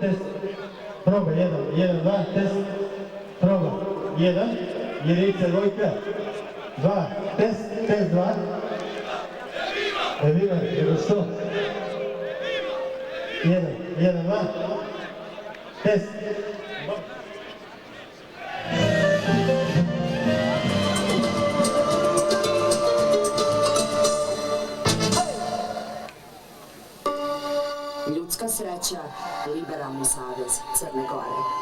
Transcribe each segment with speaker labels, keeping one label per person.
Speaker 1: test. Proba, 1, 1, 2, test. Proba, 1, jedinice dvojka. 2, test, 2. Evima, nego što? 1, 2, test.
Speaker 2: Ljudska sreća, Liberalni savez Crne Gore.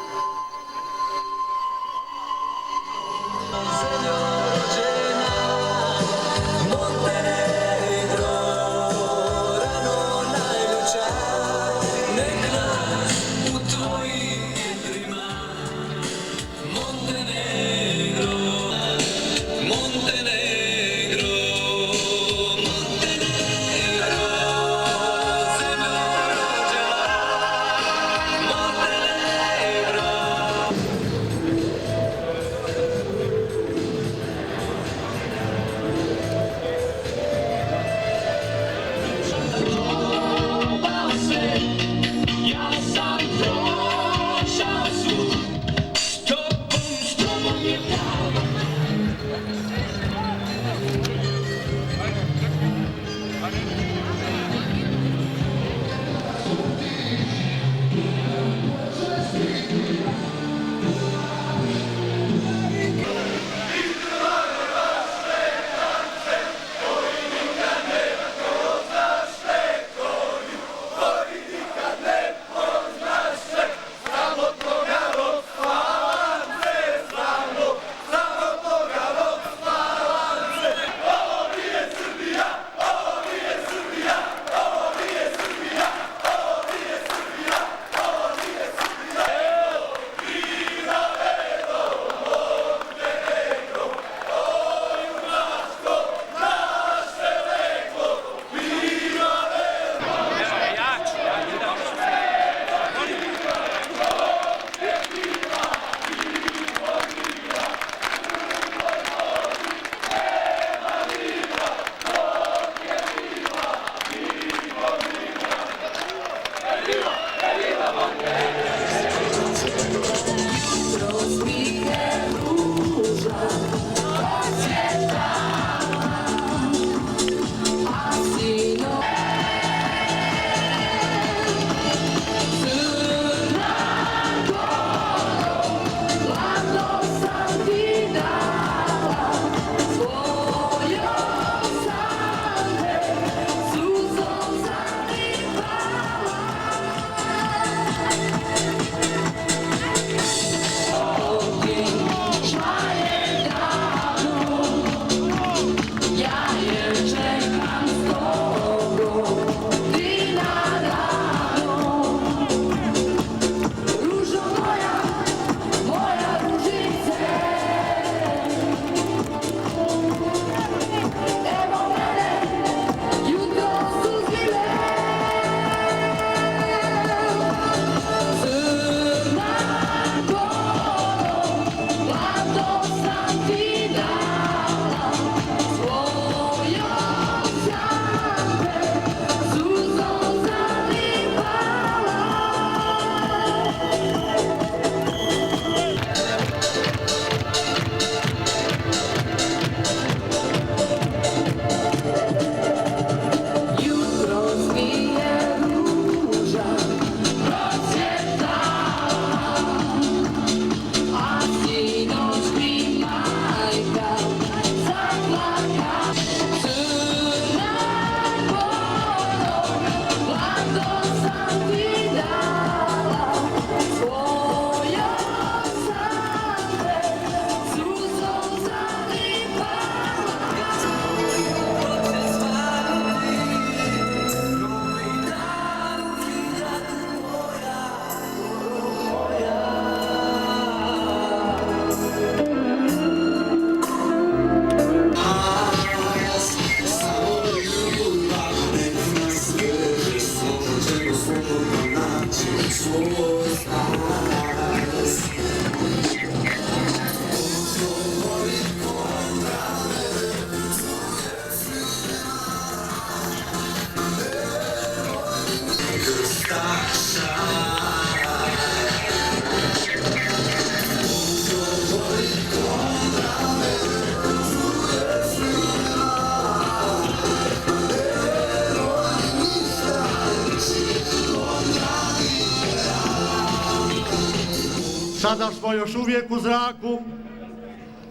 Speaker 3: Sada smo još uvijek u zraku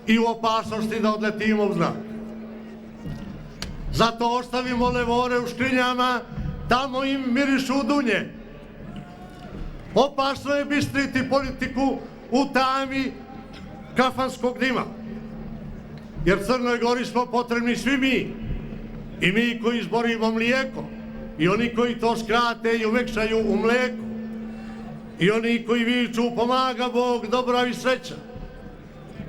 Speaker 3: i u opasnosti da odletimo u zrak. Zato ostavimo levore u škrinjama, tamo im mirišu dunje. Opasno je bistriti politiku u tami kafanskog dima. Jer Crnoj Gori smo potrebni svi mi. I mi koji izborimo mlijeko. I oni koji to skrate i umekšaju u mlijeko. I oni koji viču pomaga Bog, dobra i sreća.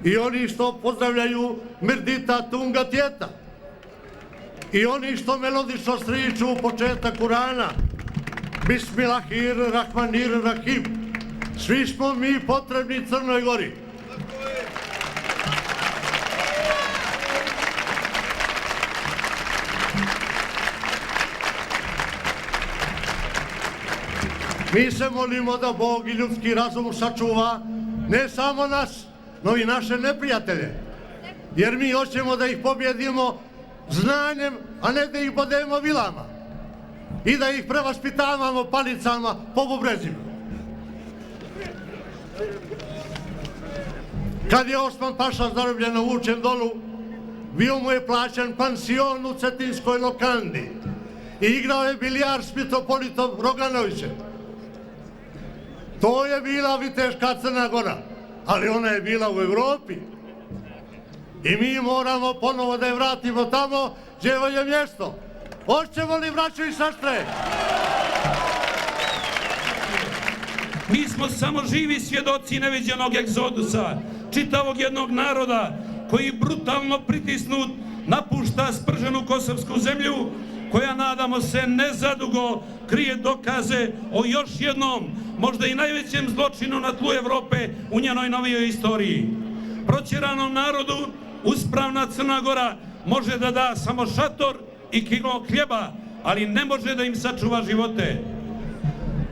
Speaker 3: I oni što pozdravljaju mirdita tunga tjeta. I oni što melodično sriču početak Kurana. Bismillahirrahmanirrahim. Svi smo mi potrebni Crnoj Gori. Mi se molimo da Bog i ljudski razum sačuva ne samo nas, no i naše neprijatelje. Jer mi hoćemo da ih pobjedimo znanjem, a ne da ih bodemo vilama. I da ih prevaspitavamo palicama po bubrezima. Kad je Osman Paša zarobljeno vučen dolu, bio mu je plaćen pansion u Cetinskoj lokandi i igrao je bilijar s mitropolitom Roganovićem. To je bila viteška Crna Gora, ali ona je bila u Evropi. I mi moramo ponovo da je vratimo tamo gdje je mjesto. Hoćemo li, braćo i sestre?
Speaker 4: Mi smo samo živi svjedoci neviđenog egzodusa, čitavog jednog naroda koji brutalno pritisnut napušta sprženu kosovsku zemlju, koja, nadamo se, nezadugo krije dokaze o još jednom, možda i najvećem zločinu na tlu Evrope u njenoj novijoj istoriji. Protjeranom narodu uspravna Crna Gora može da da samo šator i kilo hljeba, ali ne može da im sačuva živote.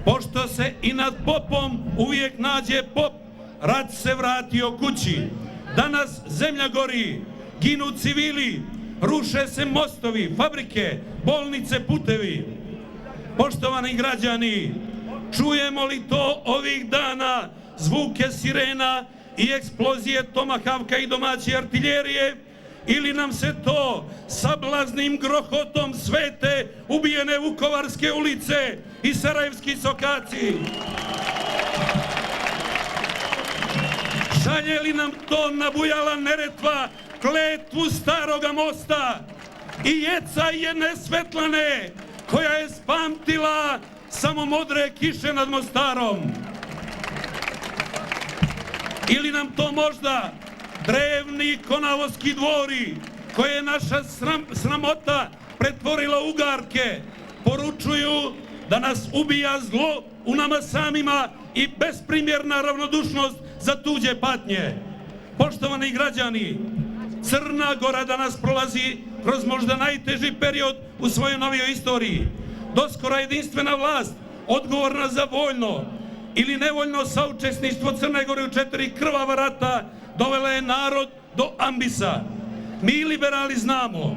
Speaker 4: Pošto se i nad popom uvijek nađe pop, rat se vratio kući. Danas zemlja gori, ginu civili, ruše se mostovi, fabrike, bolnice, putevi. Poštovani građani, čujemo li to ovih dana zvuke sirena i eksplozije tomahavka i domaće artiljerije, ili nam se to sablaznim grohotom svete ubijene Vukovarske ulice i sarajevski sokaci? Šalje li nam to nabujala Neretva kletvu staroga mosta i jeca jedne Svetlane koja je spamtila samo modre kiše nad Mostarom? Ili nam to možda drevni konavoski dvori koje je naša sramota pretvorila u ugarke poručuju da nas ubija zlo u nama samima i besprimjerna ravnodušnost za tuđe patnje? Poštovani građani, Crna Gora danas prolazi kroz možda najteži period u svojoj novijoj istoriji. Doskora jedinstvena vlast, odgovorna za voljno ili nevoljno saučesništvo Crne Gore u 4 krvava rata, dovela je narod do ambisa. Mi liberali znamo,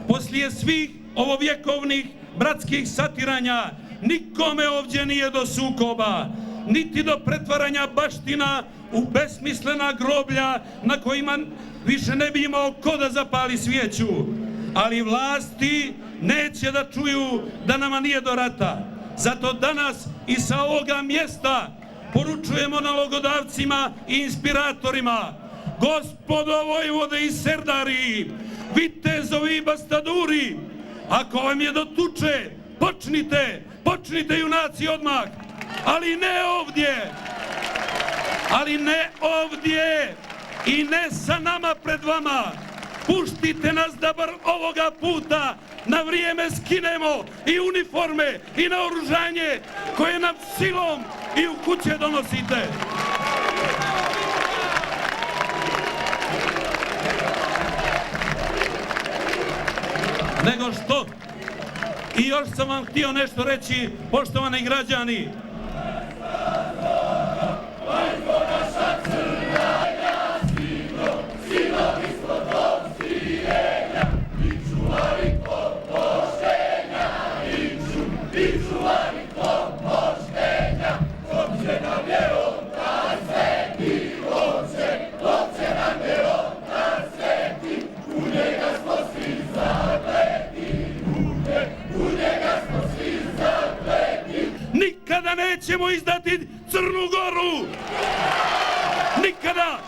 Speaker 4: poslije svih ovovjekovnih bratskih satiranja, nikome ovdje nije do sukoba, niti do pretvaranja baština u besmislena groblja na kojima više ne bi imao ko da zapali svijeću. Ali vlasti neće da čuju da nama nije do rata. Zato danas i sa ovoga mjesta poručujemo nalogodavcima i inspiratorima: gospodo vojvode i serdari, vitezovi i bastaduri, ako vam je do tuče, počnite junaci odmah, ali ne ovdje i ne sa nama pred vama. Puštite nas da bar ovoga puta na vrijeme skinemo i uniforme i naoružanje koje nam silom i u kuće donosite. Nego što? I još sam vam htio nešto reći, poštovani građani.
Speaker 5: Čuvari tog poštenja, dok će nam vjerom ta zemlji
Speaker 4: nikada!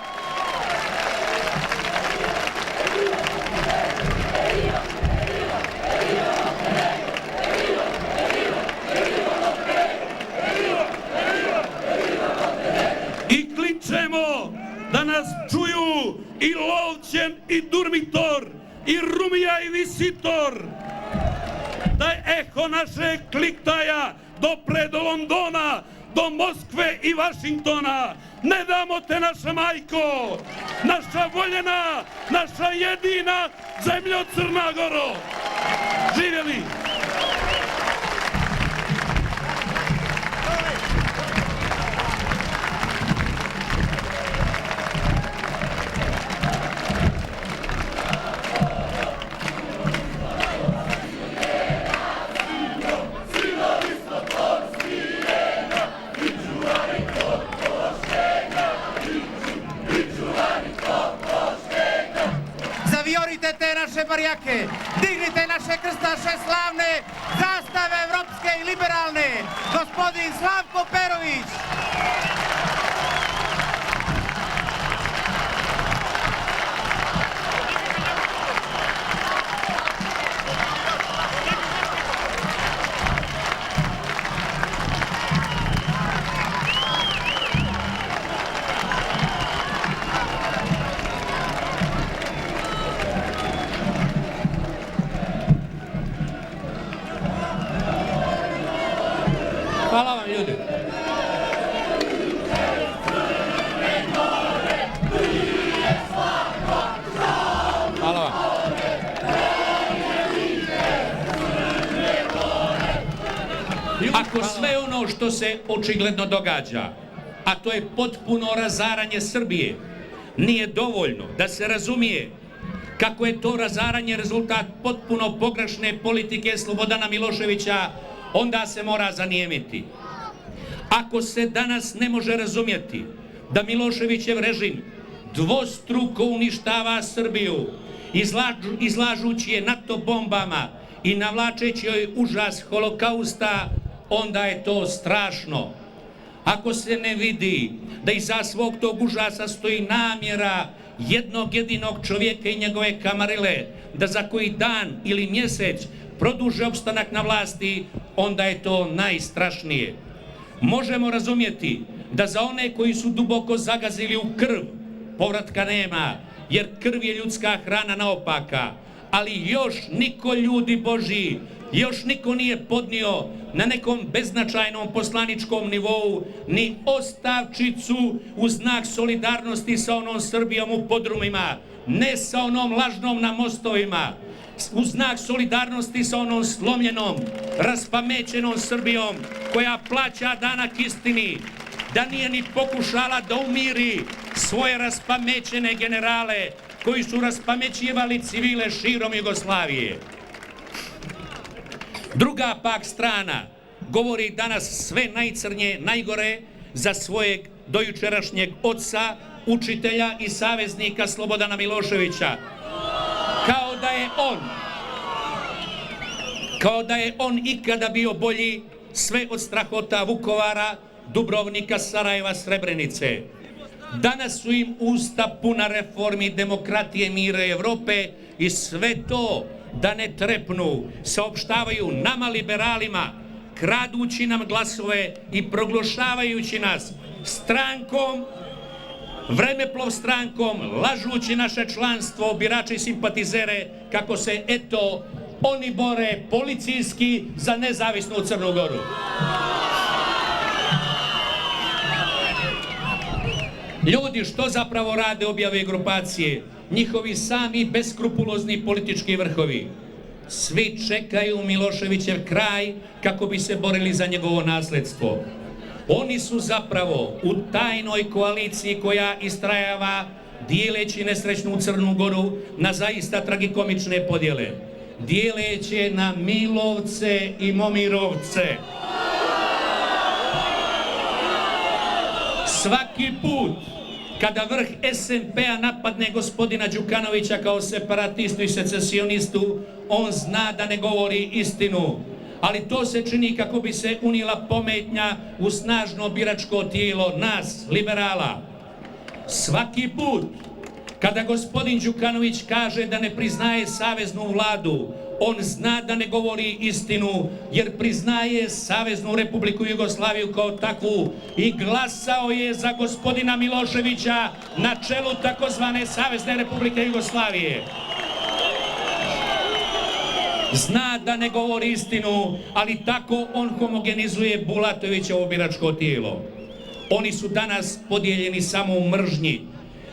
Speaker 4: I kličemo da nas čuju i Lovćen i Durmitor i Rumija i Visitor, da je eho našeg kliktaja dopre do Londona, do Moskve i Vašingtona. Ne damo te, naša majko, naša voljena, naša jedina zemljo Crna Goro. Živjeli!
Speaker 5: Zavijorite te naše barjake, dignite naše krstaše slavne, zastave evropske i liberalne, gospodin Slavko Perović. Hvala vam, ljudi. Hvala vam.
Speaker 6: Ako sve ono što se očigledno događa, a to je potpuno razaranje Srbije, nije dovoljno da se razumije kako je to razaranje rezultat potpuno pogrešne politike Slobodana Miloševića, onda se mora zanijemiti. Ako se danas ne može razumjeti da Miloševićev režim dvostruko uništava Srbiju, izlažući je NATO bombama i navlačeći joj užas holokausta, onda je to strašno. Ako se ne vidi da iza svog tog užasa stoji namjera jednog jedinog čovjeka i njegove kamarile da za koji dan ili mjesec produže opstanak na vlasti, onda je to najstrašnije. Možemo razumjeti da za one koji su duboko zagazili u krv, povratka nema, jer krv je ljudska hrana naopaka, ali još niko, ljudi Božji, još niko nije podnio na nekom beznačajnom poslaničkom nivou ni ostavčicu u znak solidarnosti sa onom Srbijom u podrumima, ne sa onom lažnom na mostovima, u znak solidarnosti sa onom slomljenom, raspamećenom Srbijom koja plaća danak istini, da nije ni pokušala da umiri svoje raspamećene generale koji su raspamećivali civile širom Jugoslavije. Druga pak strana govori danas sve najcrnje, najgore za svojeg dojučerašnjeg oca, učitelja i saveznika Slobodana Miloševića. Kao da je on ikada bio bolji, sve od strahota Vukovara, Dubrovnika, Sarajeva, Srebrenice. Danas su im usta puna reformi, demokratije, mira i Evrope i sve to da ne trepnu saopštavaju nama liberalima, kradući nam glasove i proglašavajući nas strankom, vremeplov strankom, lažući naše članstvo, birače i simpatizere, kako se, eto, oni bore policijski za nezavisnu Crnu Goru. Ljudi, što zapravo rade objave grupacije? Njihovi sami beskrupulozni politički vrhovi. Svi čekaju Miloševićev kraj kako bi se borili za njegovo nasledstvo. Oni su zapravo u tajnoj koaliciji koja istrajava, dijeleći nesrećnu Crnu Goru na zaista tragikomične podjele. Dijeleći na Milovce i Momirovce. Svaki put kada vrh SMP-a napadne gospodina Đukanovića kao separatistu i secesionistu, on zna da ne govori istinu. Ali to se čini kako bi se unijela pometnja u snažno biračko tijelo nas, liberala. Svaki put kada gospodin Đukanović kaže da ne priznaje saveznu vladu, on zna da ne govori istinu, jer priznaje Saveznu Republiku Jugoslaviju kao takvu i glasao je za gospodina Miloševića na čelu takozvane Savezne Republike Jugoslavije. Zna da ne govori istinu, ali tako on homogenizuje Bulatovićevo biračko tijelo. Oni su danas podijeljeni samo u mržnji.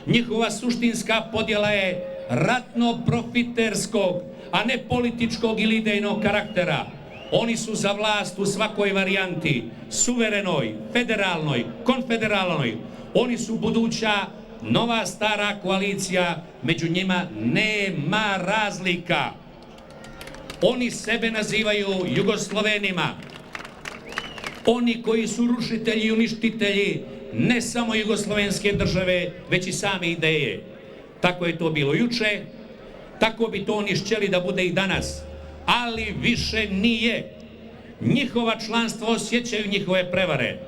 Speaker 6: Njihova suštinska podjela je ratno-profiterskog, a ne političkog ili idejnog karaktera. Oni su za vlast u svakoj varijanti, suverenoj, federalnoj, konfederalnoj. Oni su buduća nova stara koalicija, među njima nema razlika. Oni sebe nazivaju Jugoslovenima. Oni koji su rušitelji i uništitelji ne samo jugoslovenske države, već i same ideje. Tako je to bilo juče, tako bi to oni htjeli da bude i danas, ali više nije. Njihova članstva osjećaju njihove prevare.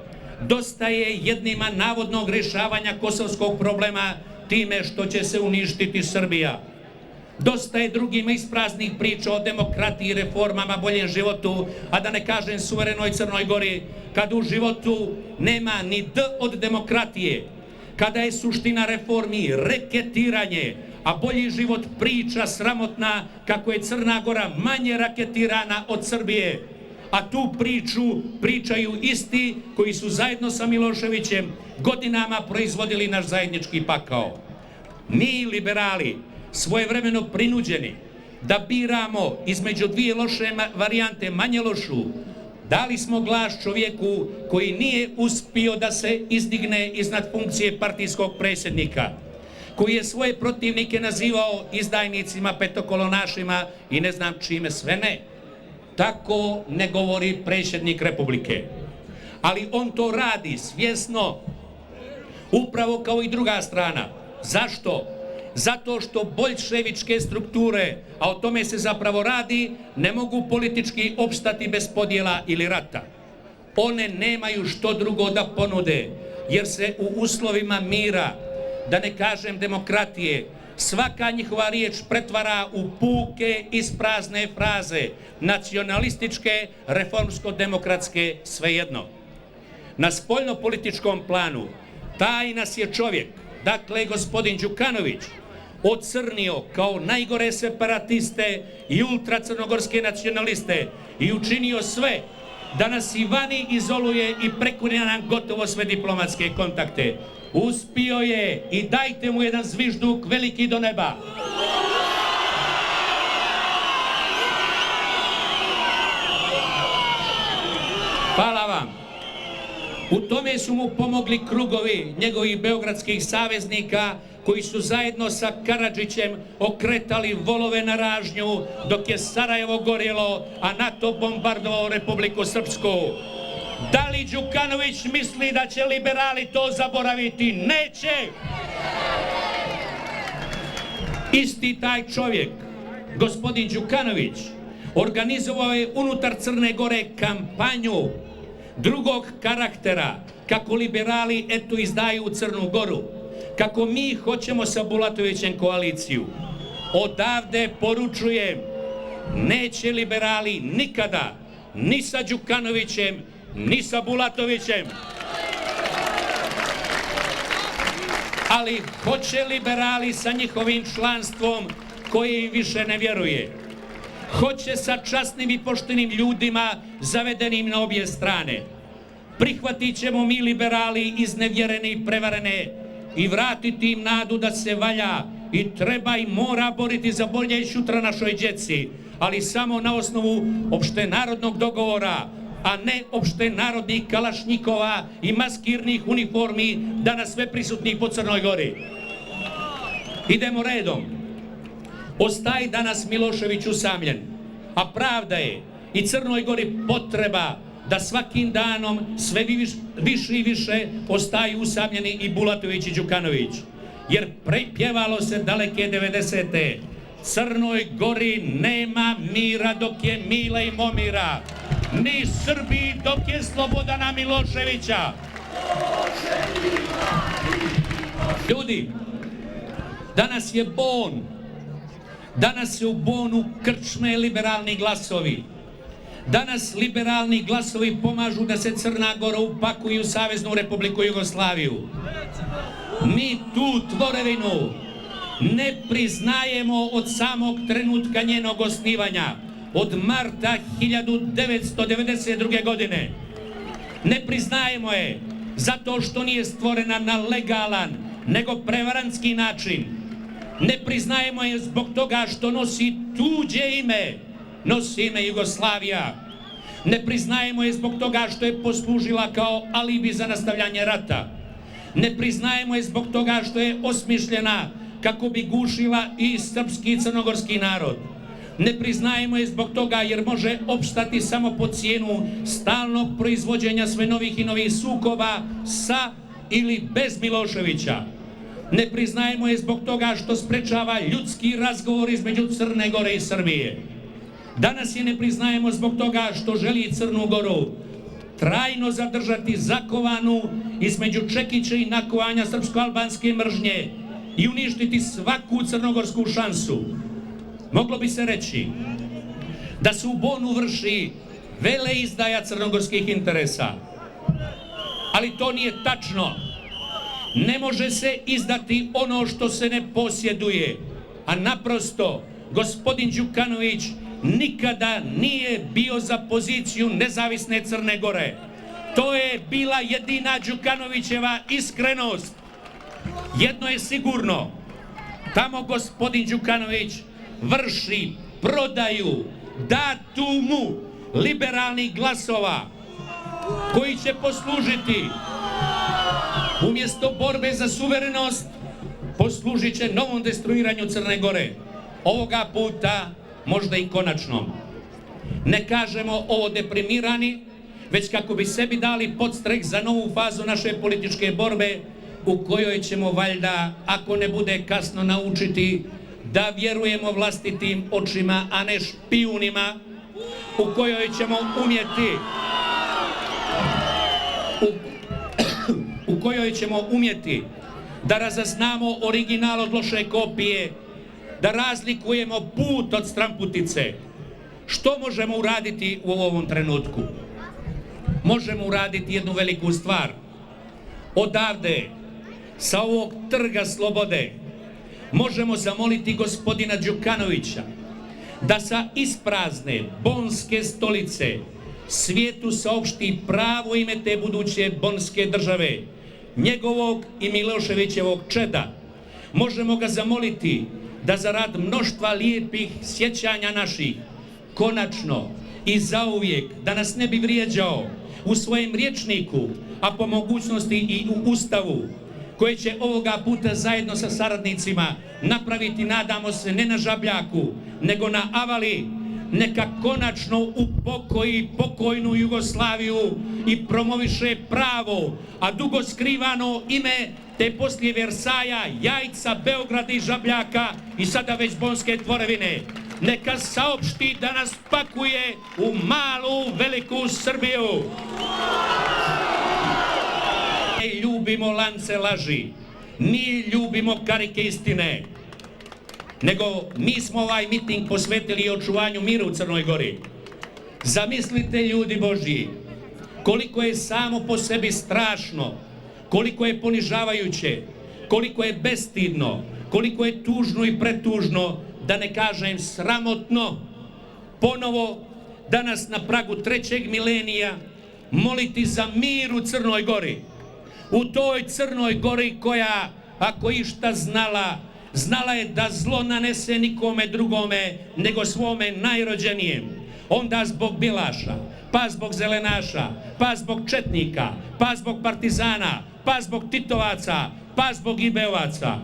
Speaker 6: Dosta je jednima navodnog rješavanja kosovskog problema time što će se uništiti Srbija. Dosta je drugima ispraznih priča o demokratiji, reformama, boljem životu, a da ne kažem suverenoj Crnoj Gori, kad u životu nema ni D od demokratije, kada je suština reformi reketiranje, a bolji život priča sramotna kako je Crna Gora manje raketirana od Srbije, a tu priču pričaju isti koji su zajedno sa Miloševićem godinama proizvodili naš zajednički pakao. Mi liberali, svojevremeno prinuđeni da biramo između dvije loše varijante, manje lošu, dali smo glas čovjeku koji nije uspio da se izdigne iznad funkcije partijskog predsjednika, koji je svoje protivnike nazivao izdajnicima, petokolonašima i ne znam čime sve ne. Tako ne govori predsjednik Republike. Ali on to radi svjesno, upravo kao i druga strana. Zašto? Zato što boljševičke strukture, a o tome se zapravo radi, ne mogu politički opstati bez podjela ili rata. One nemaju što drugo da ponude, jer se u uslovima mira, da ne kažem demokratije, svaka njihova riječ pretvara u puke isprazne fraze, nacionalističke, reformsko-demokratske, svejedno. Na spoljno-političkom planu taj nas je čovjek, dakle gospodin Đukanović, ocrnio kao najgore separatiste i ultracrnogorske nacionaliste i učinio sve da nas i vani izoluje i prekunja nam gotovo sve diplomatske kontakte. Uspio je i dajte mu jedan zvižduk veliki do neba. Hvala vam. U tome su mu pomogli krugovi njegovih beogradskih saveznika koji su zajedno sa Karadžićem okretali volove na ražnju dok je Sarajevo gorjelo, a NATO bombardovao Republiku Srpsku. Da li Đukanović misli da će liberali to zaboraviti? Neće! Isti taj čovjek, gospodin Đukanović, organizovao je unutar Crne Gore kampanju drugog karaktera, kako liberali eto izdaju Crnu Goru, kako mi hoćemo sa Bulatovićem koaliciju. Odavde poručujem, neće liberali nikada, ni sa Đukanovićem, ni sa Bulatovićem. Ali hoće liberali sa njihovim članstvom koji im više ne vjeruje. Hoće sa časnim i poštenim ljudima zavedenim na obje strane. Prihvatit ćemo mi liberali iznevjerene i prevarene i vratiti im nadu da se valja i treba i mora boriti za bolje sutra našoj djeci, ali samo na osnovu opštenarodnog dogovora, a ne opštenarodnih kalašnjikova i maskirnih uniformi danas sve prisutnih po Crnoj Gori. Idemo redom. Ostaje danas Milošević usamljen, a pravda je i Crnoj Gori potreba da svakim danom sve više i više ostaju usamljeni i Bulatović i Đukanović. Jer pjevalo se daleke 90. Crnoj Gori nema mira dok je Mile i Momira, ni Srbiji dok je Slobodana Miloševića. Ljudi, danas je Bon. Danas se u Bonu krčme liberalni glasovi. Danas liberalni glasovi pomažu da se Crna Gora upakuje u Saveznu Republiku Jugoslaviju. Mi tu tvorevinu ne priznajemo od samog trenutka njenog osnivanja, od marta 1992. godine. Ne priznajemo je zato što nije stvorena na legalan, nego prevarantski način. Ne priznajemo je zbog toga što nosi tuđe ime, nosi ime Jugoslavija. Ne priznajemo je zbog toga što je poslužila kao alibi za nastavljanje rata. Ne priznajemo je zbog toga što je osmišljena kako bi gušila i srpski i crnogorski narod. Ne priznajemo je zbog toga jer može opstati samo po cijenu stalnog proizvođenja sve novih i novih sukoba sa ili bez Miloševića. Ne priznajemo je zbog toga što sprečava ljudski razgovor između Crne Gore i Srbije. Danas je ne priznajemo zbog toga što želi Crnu Goru trajno zadržati zakovanu između čekića i nakovanja srpsko-albanske mržnje i uništiti svaku crnogorsku šansu. Moglo bi se reći da se u Bonu vrši veleizdaja crnogorskih interesa. Ali to nije tačno. Ne može se izdati ono što se ne posjeduje. A naprosto, gospodin Đukanović nikada nije bio za poziciju nezavisne Crne Gore. To je bila jedina Đukanovićeva iskrenost. Jedno je sigurno, tamo gospodin Đukanović vrši prodaju datumu liberalnih glasova koji će poslužiti umjesto borbe za suverenost, poslužit će novom destruiranju Crne Gore. Ovoga puta možda i konačnom. Ne kažemo ovo deprimirani, već kako bi sebi dali podstrek za novu fazu naše političke borbe u kojoj ćemo valjda, ako ne bude kasno, naučiti da vjerujemo vlastitim očima, a ne špijunima, u kojoj ćemo umjeti da razaznamo original od loše kopije, da razlikujemo put od stramputice. Što možemo uraditi u ovom trenutku? Možemo uraditi jednu veliku stvar. Odavde, sa ovog trga slobode, možemo zamoliti gospodina Đukanovića da sa isprazne bonske stolice svijetu saopšti pravo ime te buduće bonske države, njegovog i Miloševićevog čeda. Možemo ga zamoliti da zarad mnoštva lijepih sjećanja naših, konačno i zauvijek, da nas ne bi vrijeđao u svojem rječniku, a po mogućnosti i u Ustavu, koje će ovoga puta zajedno sa saradnicima napraviti, nadamo se, ne na Žabljaku, nego na Avali, neka konačno upokoji pokojnu Jugoslaviju i promoviše pravo, a dugo skrivano ime te poslije Versaja, Jajca, Beograda i Žabljaka i sada već bonske tvorevine. Neka saopšti da nas pakuje u malu, veliku Srbiju. Ne ljubimo lance laži, mi ljubimo karike istine, nego mi smo ovaj miting posvetili očuvanju mira u Crnoj Gori. Zamislite, ljudi Božji, koliko je samo po sebi strašno, koliko je ponižavajuće, koliko je bestidno, koliko je tužno i pretužno, da ne kažem sramotno, ponovo danas na pragu 3. milenija moliti za mir u Crnoj Gori. U toj Crnoj Gori koja, ako išta znala je da zlo nanese nikome drugome nego svome najrođenijem. Onda zbog Bilaša, pa zbog zelenaša, pa zbog četnika, pa zbog partizana, pa zbog titovaca, pa zbog ibeovaca.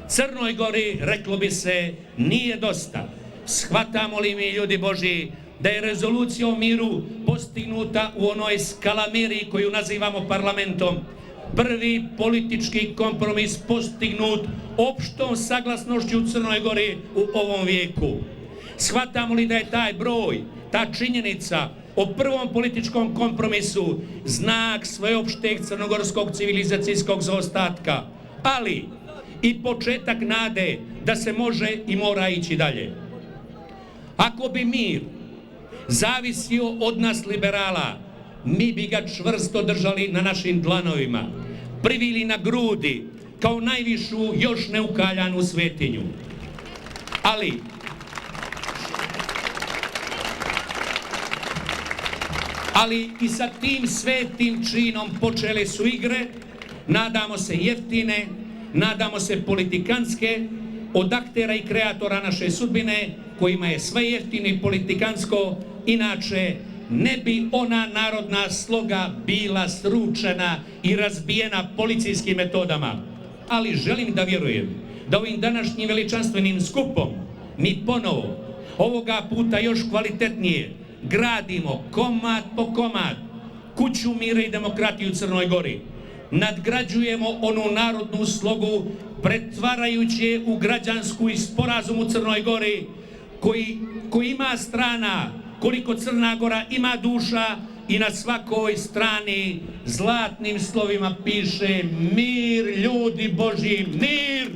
Speaker 6: Crnoj Gori, reklo bi se, nije dosta. Shvatamo li mi, ljudi Božji, da je rezolucija o miru postignuta u onoj skalameriji koju nazivamo parlamentom, prvi politički kompromis postignut opštom saglasnošću u Crnoj Gori u ovom vijeku. Shvatamo li da je taj broj, ta činjenica o prvom političkom kompromisu znak sveopšteg crnogorskog civilizacijskog zaostatka, ali i početak nade da se može i mora ići dalje. Ako bi mir zavisio od nas liberala, mi bi ga čvrsto držali na našim dlanovima, privili na grudi kao najvišu još neukaljanu svetinju. Ali i sa tim svetim činom počele su igre, nadamo se jeftine, nadamo se politikanske, od aktera i kreatora naše sudbine, kojima je sve jeftino i politikansko, inače ne bi ona narodna sloga bila sručena i razbijena policijskim metodama. Ali želim da vjerujem da ovim današnjim veličanstvenim skupom mi ponovo, ovoga puta još kvalitetnije, gradimo komad po komad kuću mira i demokratije u Crnoj Gori. Nadgrađujemo onu narodnu slogu, pretvarajući je u građansku i sporazum u Crnoj Gori, koji ima strana koliko Crna Gora ima duša, i na svakoj strani zlatnim slovima piše mir, ljudi Božji, mir!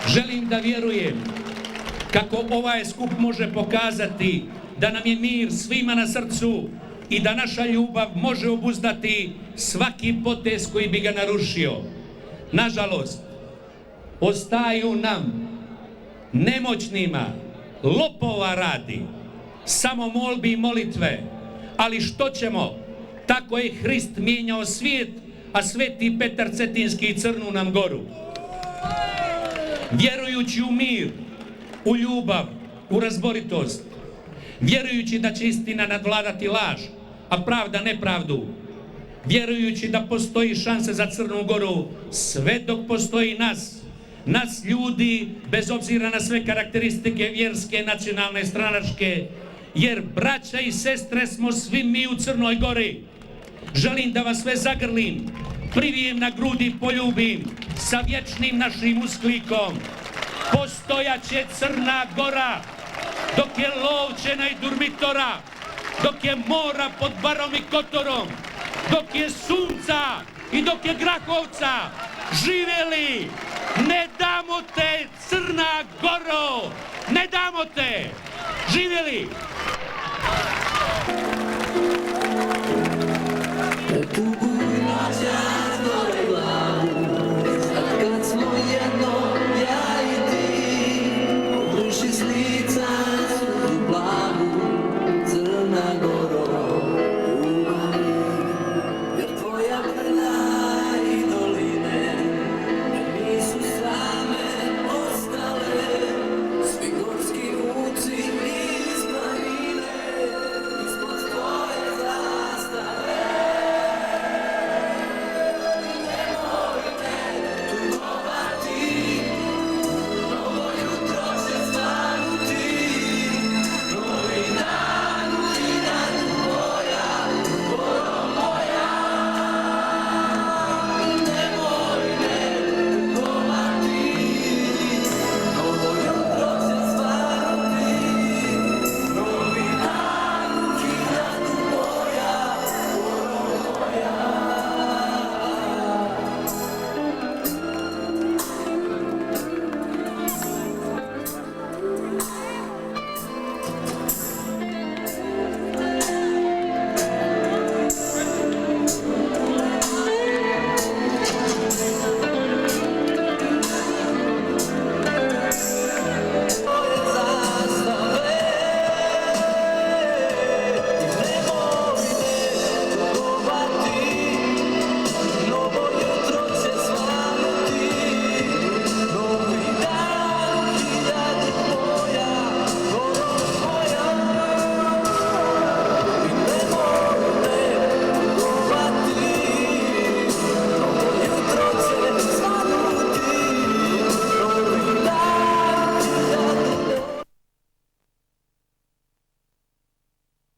Speaker 6: Želim da vjerujem kako ovaj skup može pokazati da nam je mir svima na srcu i da naša ljubav može obuzdati svaki potez koji bi ga narušio. Nažalost, ostaju nam, nemoćnima, lopova radi, samo molbi i molitve, ali što ćemo? Tako je Hrist mijenjao svijet, a sveti Petar Cetinski i Crnu nam Goru. Vjerujući u mir, u ljubav, u razboritost, vjerujući da će istina nadvladati laž, a pravda nepravdu, vjerujući da postoji šanse za Crnu Goru sve dok postoji nas ljudi, bez obzira na sve karakteristike vjerske, nacionalne, stranačke, jer braća i sestre smo svi mi u Crnoj Gori. Želim da vas sve zagrlim, privijem na grudi i poljubim sa vječnim našim usklikom: postojaće Crna Gora dok je Lovćena i Durmitora, dok je mora pod Barom i Kotorom, dok je sunca i dok je Grahovca. Živjeli! Ne damo te, Crna Goro! Ne damo te! Živjeli!